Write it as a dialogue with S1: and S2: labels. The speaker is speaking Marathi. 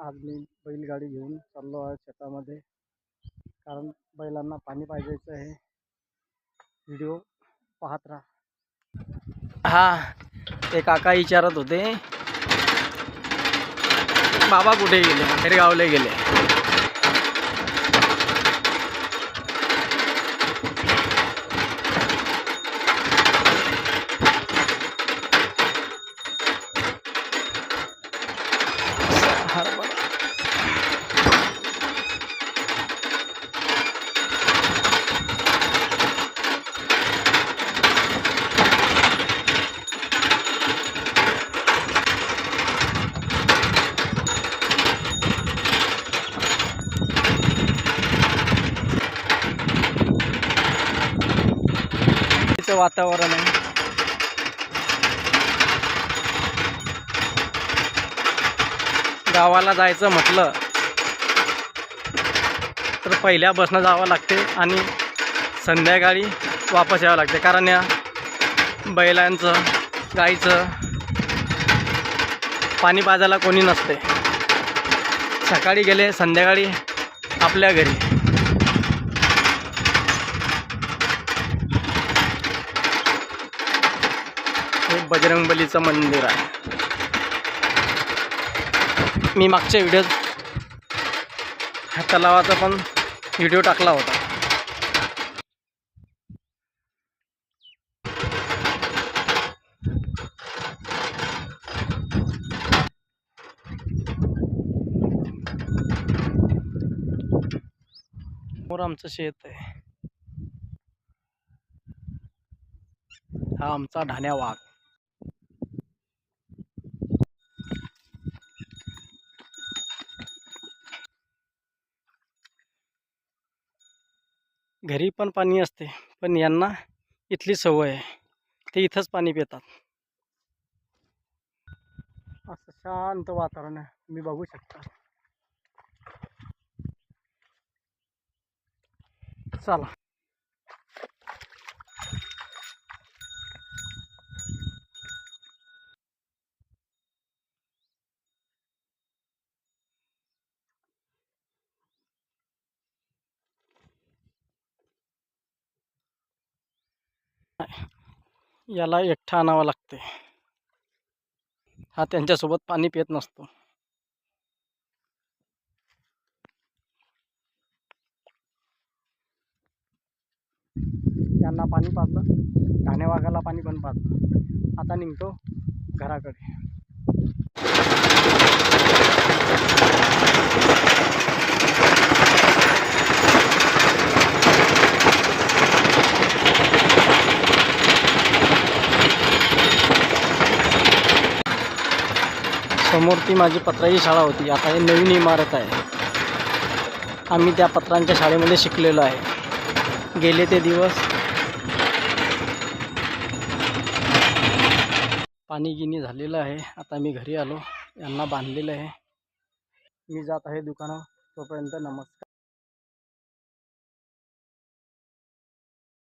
S1: आज मी बैलगाडी घेऊन चाललो आहे शेतामध्ये, कारण बैलांना पाणी पाजायचं आहे. व्हिडिओ पाहत राहा. हा ते काका विचारत होते बाबा कुठे गेले, बाहेर गावले गेले. वातावरण आहे. गावाला जायचं म्हटलं तर पहिल्या बसनं जावं लागते आणि संध्याकाळी वापस यावं लागते, कारण या बैलांचं गाईचं पाणी पाजायला कोणी नसते. सकाळी गेले संध्याकाळी आपल्या घरी. बजरंगबलीचं मंदिर आहे. मी मागच्या व्हिडिओत ह्या तलावाचा पण व्हिडिओ टाकला होता. समोर आमचं शेत आहे. हा आमचा ढाण्या वाघ. घरी पण पाणी असते, पण यांना इथली सवय आहे, ते इथंच पाणी पितात. असं शांत वातावरण आहे, तुम्ही बघू शकता. चला याला एकटा आणावं लागते. हा त्यांच्यासोबत पाणी पित नसतो. यांना पाणी पाजलं, ढाण्या वाघाला पाणी पण पाजलं. आता निघतो घराकडे. समोर ती माझी पत्राची शाळा होती, आता ही नवीन इमारत आहे. आम्ही त्या पत्रांच्या शाळेमध्ये शिकलेलो आहे. गेले ते दिवस पाणी गिनी झालेलं आहे. आता मी घरी आलो, यांना बांधलेलं आहे. मी जात आहे दुकानावर. तोपर्यंत नमस्कार.